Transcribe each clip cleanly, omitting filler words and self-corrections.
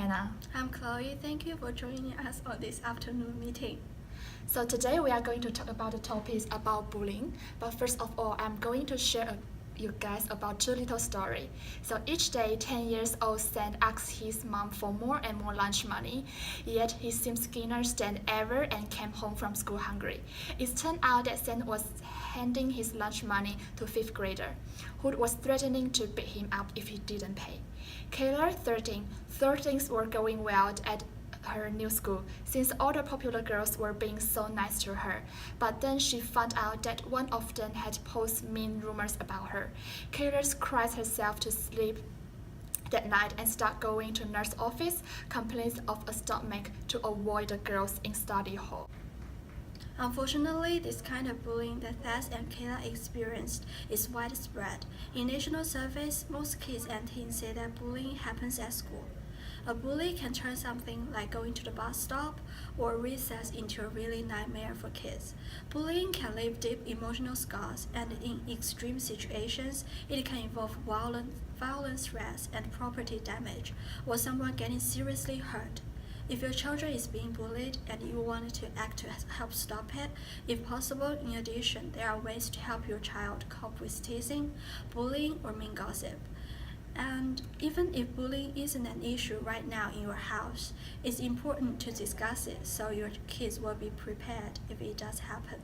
Joanna. I'm Chloe. Thank you for joining us on this afternoon meeting. So today we are going to talk about the topics about bullying. But first of all, I'm going to share you guys about two little stories. So each day, 10 years old Stan asks his mom for more and more lunch money, yet he seems skinnier than ever and came home from school hungry. It turned out that Stan was handing his lunch money to fifth grader, who was threatening to beat him up if he didn't pay. Kayla, 13, thought things were going well at her new school since all the popular girls were being so nice to her. But then she found out that one of them had posted mean rumors about her. Kayla cried herself to sleep that night and started going to nurse office, complaints of a stomach to avoid the girls in study hall. Unfortunately, this kind of bullying that Thess and Kayla experienced is widespread. In national surveys, most kids and teens say that bullying happens at school. A bully can turn something like going to the bus stop or recess into a really nightmare for kids. Bullying can leave deep emotional scars, and in extreme situations, it can involve violent threats and property damage, or someone getting seriously hurt. If your child is being bullied and you want to act to help stop it, if possible, in addition, there are ways to help your child cope with teasing, bullying, or mean gossip. And even if bullying isn't an issue right now in your house, it's important to discuss it so your kids will be prepared if it does happen.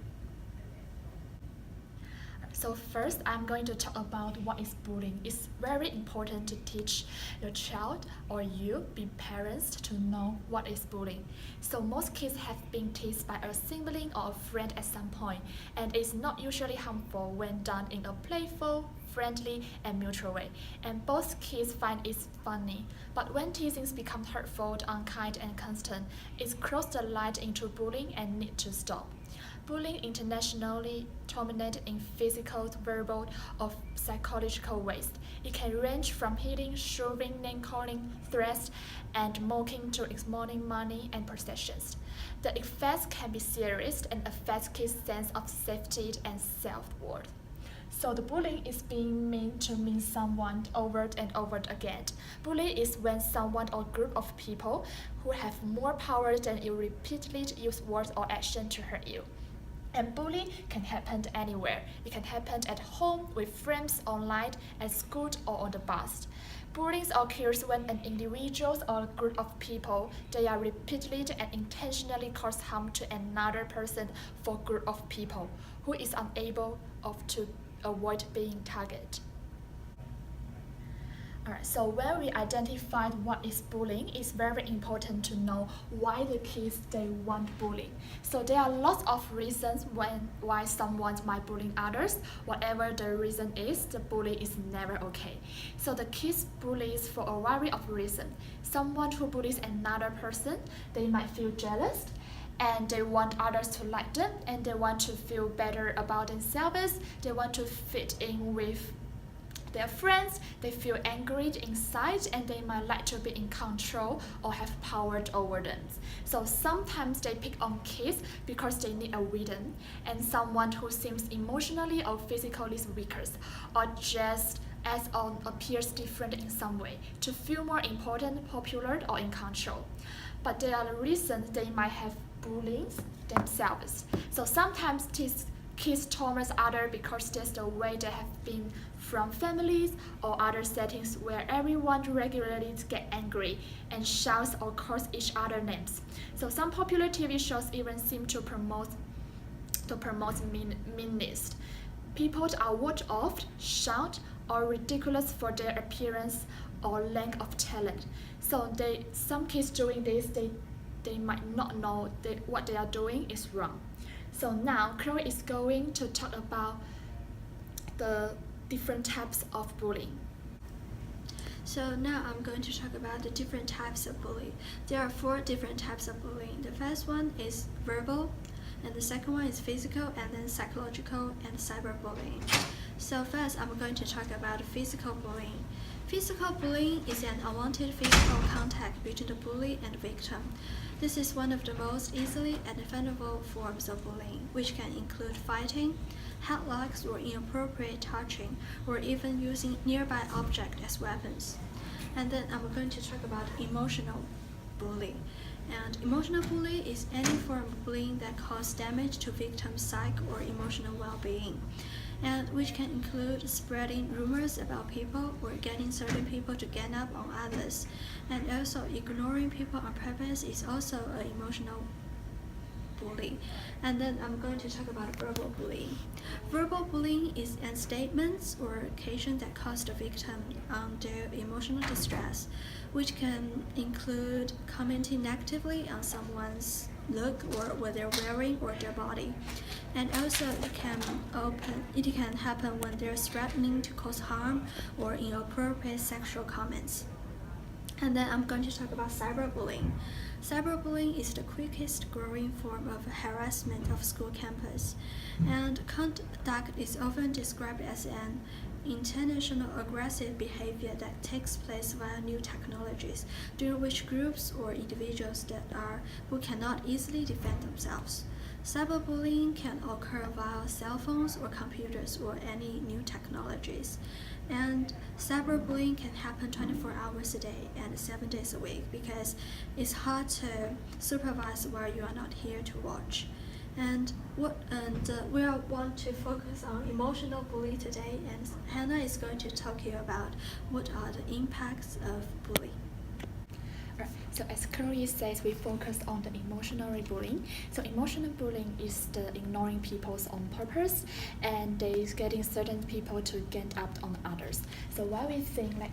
So first, I'm going to talk about what is bullying. It's very important to teach your child or you, be parents, to know what is bullying. So most kids have been teased by a sibling or a friend at some point, and it's not usually harmful when done in a playful, friendly, and mutual way. And both kids find it funny. But when teasing becomes hurtful, unkind, and constant, it crosses the line into bullying and needs to stop. Bullying internationally terminates in physical, verbal, or psychological ways. It can range from hitting, shoving, name-calling, threats, and mocking to extorting money and possessions. The effects can be serious and affect kids' sense of safety and self-worth. So the bullying is being mean to mean someone over and over again. Bullying is when someone or group of people who have more power than you repeatedly use words or action to hurt you. And bullying can happen anywhere. It can happen at home, with friends, online, at school, or on the bus. Bullying occurs when an individual or a group of people they are repeatedly and intentionally cause harm to another person for a group of people who is unable to avoid being targeted. Alright, so when we identify what is bullying, it's very important to know why the kids they want bullying. So there are lots of reasons why someone might bully others. Whatever the reason is, the bully is never okay. So the kids bullies for a variety of reasons. Someone who bullies another person, they might feel jealous, and they want others to like them, and they want to feel better about themselves. They want to fit in with their friends, they feel angry inside, and they might like to be in control or have power over them. So sometimes they pick on kids because they need a reason, and someone who seems emotionally or physically weaker, or just as on appears different in some way, to feel more important, popular, or in control. But there are reasons they might have bullying themselves. So sometimes kids torment others because that's the way they have been from families or other settings where everyone regularly gets angry and shouts or calls each other names. So some popular TV shows even seem to promote meanness. People are word off, shout, or ridiculous for their appearance or lack of talent. So some kids doing this, they might not know that what they are doing is wrong. So now Chloe is going to talk about the different types of bullying. So now I'm going to talk about the different types of bullying. There are 4 different types of bullying. The first one is verbal, and the second one is physical, and then psychological and cyberbullying. So first I'm going to talk about physical bullying. Physical bullying is an unwanted physical contact between the bully and the victim. This is one of the most easily identifiable forms of bullying, which can include fighting, headlocks or inappropriate touching, or even using nearby objects as weapons. And then I'm going to talk about emotional bullying. And emotional bullying is any form of bullying that causes damage to victim's psyche or emotional well-being, and which can include spreading rumors about people or getting certain people to gang up on others. And also ignoring people on purpose is also an emotional bullying. And then I'm going to talk about verbal bullying. Verbal bullying is an statements or occasion that cause the victim their emotional distress, which can include commenting negatively on someone's look or what they're wearing or their body. And also it can happen when they're threatening to cause harm or inappropriate sexual comments. And then I'm going to talk about cyberbullying. Cyberbullying is the quickest growing form of harassment of school campus, and conduct is often described as an intentional aggressive behavior that takes place via new technologies, during which groups or individuals who cannot easily defend themselves. Cyberbullying can occur via cell phones or computers or any new technologies. And cyberbullying can happen 24 hours a day and 7 days a week because it's hard to supervise while you are not here to watch. And we want to focus on emotional bullying today, and Hannah is going to talk to you about what are the impacts of bullying. Right. So as Chloe says, we focus on the emotional bullying. So emotional bullying is the ignoring people's on purpose, and they getting certain people to gang up on others. So why we think like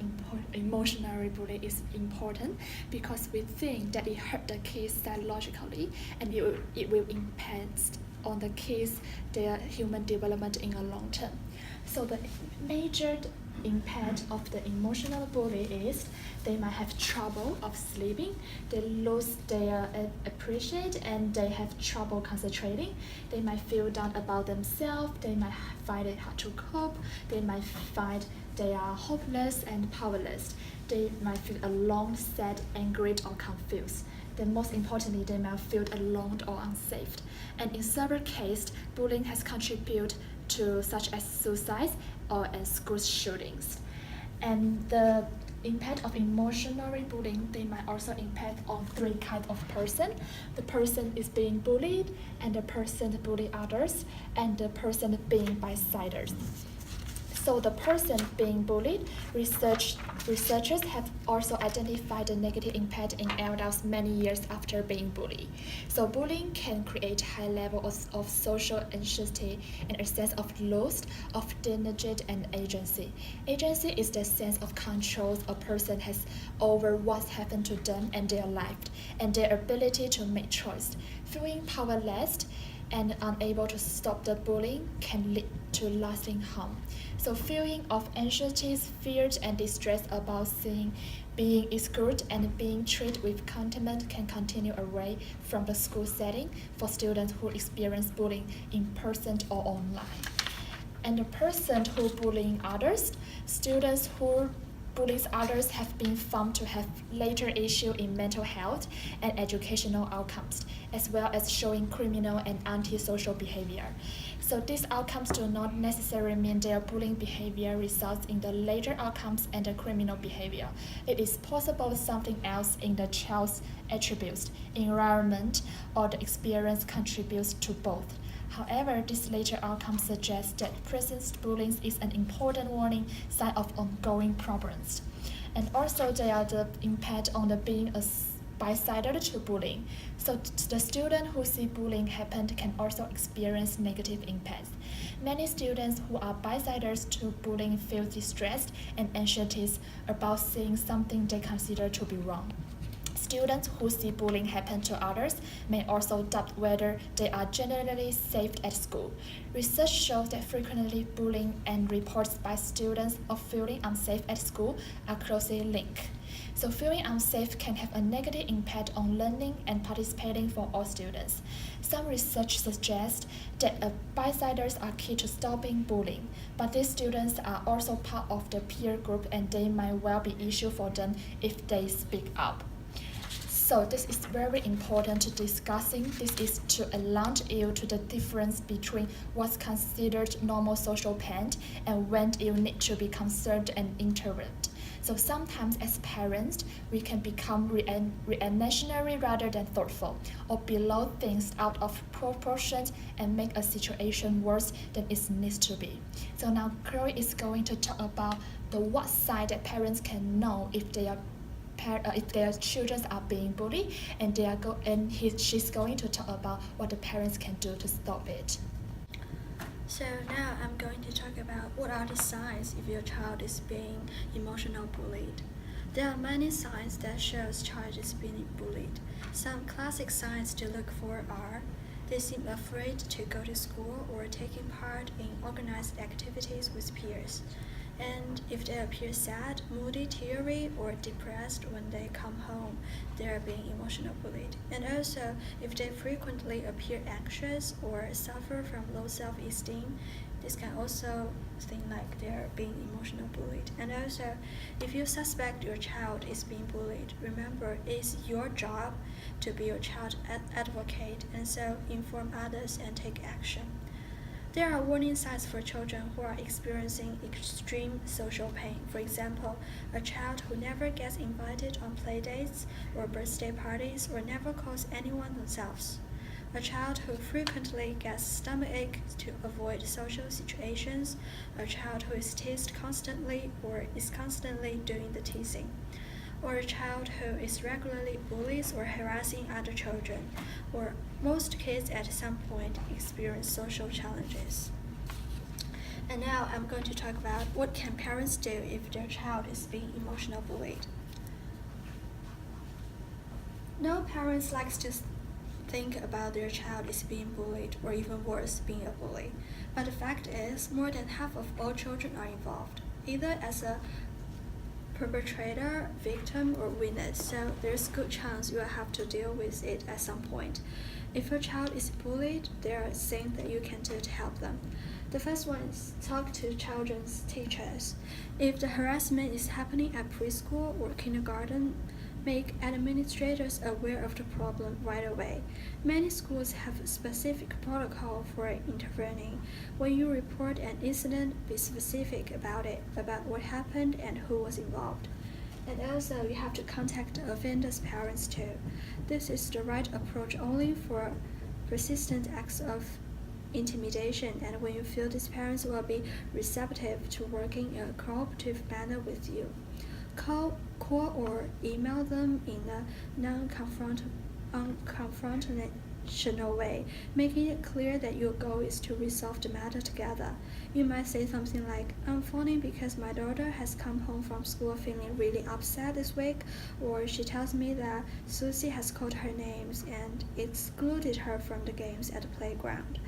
emotional bullying is important, because we think that it hurt the kids psychologically, and it will impact on the kids their human development in a long term. So the major impact of the emotional bully is they might have trouble of sleeping, they lose their appreciate, and they have trouble concentrating. They might feel down about themselves, they might find it hard to cope, they might find they are hopeless and powerless. They might feel alone, sad, angry, or confused. Then most importantly, they might feel alone or unsafe. And in several cases, bullying has contributed to such as suicide or as school shootings. And the impact of emotional bullying, they might also impact on three kinds of person. The person is being bullied, and the person bully others, and the person being bystanders. So the person being bullied, researchers have also identified the negative impact in adults many years after being bullied. So bullying can create high levels of social anxiety and a sense of loss of dignity and agency. Agency is the sense of control a person has over what's happened to them and their life, and their ability to make choice. Feeling powerless and unable to stop the bullying can lead to lasting harm. So feeling of anxiety, fear, and distress about being excluded and being treated with contempt can continue away from the school setting for students who experience bullying in person or online. And the person who bullying others, students who bullies others have been found to have later issue in mental health and educational outcomes, as well as showing criminal and antisocial behavior. So these outcomes do not necessarily mean their bullying behavior results in the later outcomes and the criminal behavior. It is possible something else in the child's attributes, environment, or the experience contributes to both. However, this later outcome suggests that present bullying is an important warning sign of ongoing problems. And also there are the impact on the being a bystander to bullying. So the student who see bullying happen can also experience negative impacts. Many students who are bystanders to bullying feel distressed and anxious about seeing something they consider to be wrong. Students who see bullying happen to others may also doubt whether they are generally safe at school. Research shows that frequently bullying and reports by students of feeling unsafe at school are closely linked. So feeling unsafe can have a negative impact on learning and participating for all students. Some research suggests that bystanders are key to stopping bullying, but these students are also part of the peer group, and they might well be issue for them if they speak up. So this is very important to discussing. This is to alert you to the difference between what's considered normal social pain and when you need to be concerned and intervened. So sometimes as parents, we can become reactionary rather than thoughtful, or blow things out of proportion and make a situation worse than it needs to be. So now Chloe is going to talk about the what side that parents can know if if their children are being bullied, and she's going to talk about what the parents can do to stop it. So now I'm going to talk about what are the signs if your child is being emotional bullied. There are many signs that shows child is being bullied. Some classic signs to look for are they seem afraid to go to school or taking part in organized activities with peers. And if they appear sad, moody, teary, or depressed when they come home, they are being emotional bullied. And also, if they frequently appear anxious or suffer from low self-esteem, this can also seem like they are being emotional bullied. And also, if you suspect your child is being bullied, remember it's your job to be your child advocate, and so inform others and take action. There are warning signs for children who are experiencing extreme social pain. For example, a child who never gets invited on playdates or birthday parties or never calls anyone themselves. A child who frequently gets stomachache to avoid social situations. A child who is teased constantly or is constantly doing the teasing. Or a child who is regularly bullies or harassing other children, or most kids at some point experience social challenges. And now I'm going to talk about what can parents do if their child is being emotional bullied. No parents likes to think about their child is being bullied or even worse, being a bully. But the fact is, more than half of all children are involved, either as a perpetrator, victim, or witness, so there's good chance you will have to deal with it at some point. If your child is bullied, there are things that you can do to help them. The first one is talk to children's teachers. If the harassment is happening at preschool or kindergarten, make administrators aware of the problem right away. Many schools have a specific protocol for intervening. When you report an incident, be specific about it, about what happened and who was involved. And also, you have to contact the offender's parents too. This is the right approach only for persistent acts of intimidation, and when you feel these parents will be receptive to working in a cooperative manner with you. Call or email them in a non-confrontational way, making it clear that your goal is to resolve the matter together. You might say something like, I'm phoning because my daughter has come home from school feeling really upset this week, or she tells me that Susie has called her names and excluded her from the games at the playground.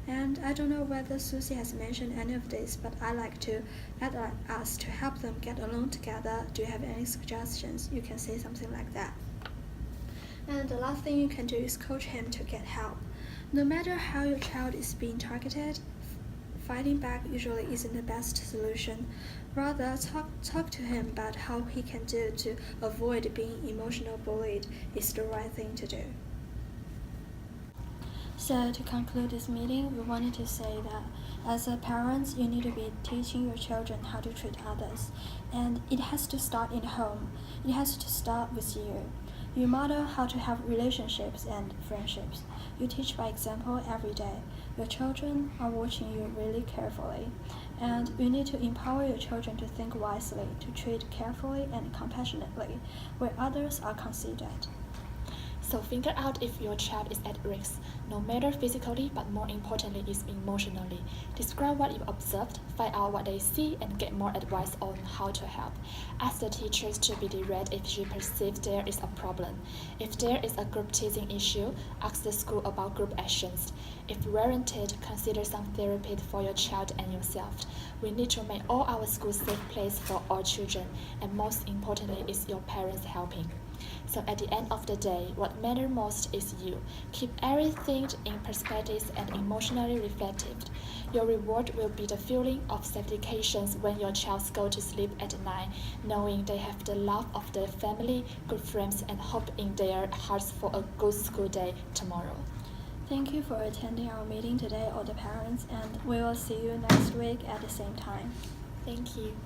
And I don't know whether Susie has mentioned any of this, but I like to add us to help them get along together. Do you have any suggestions? You can say something like that. And the last thing you can do is coach him to get help. No matter how your child is being targeted, fighting back usually isn't the best solution. Rather, talk to him about how he can do to avoid being emotional bullied is the right thing to do. So to conclude this meeting, we wanted to say that as a parent, you need to be teaching your children how to treat others. And it has to start in home. It has to start with you. You model how to have relationships and friendships. You teach by example every day. Your children are watching you really carefully. And you need to empower your children to think wisely, to treat carefully and compassionately, where others are considered. So figure out if your child is at risk, no matter physically, but more importantly is emotionally. Describe what you observed, find out what they see, and get more advice on how to help. Ask the teachers to be direct if she perceives there is a problem. If there is a group teasing issue, ask the school about group actions. If warranted, consider some therapy for your child and yourself. We need to make all our schools safe place for all children, and most importantly is your parents helping. So at the end of the day, what matters most is you. Keep everything in perspective and emotionally reflective. Your reward will be the feeling of satisfaction when your child goes to sleep at night, knowing they have the love of their family, good friends, and hope in their hearts for a good school day tomorrow. Thank you for attending our meeting today, all the parents, and we will see you next week at the same time. Thank you.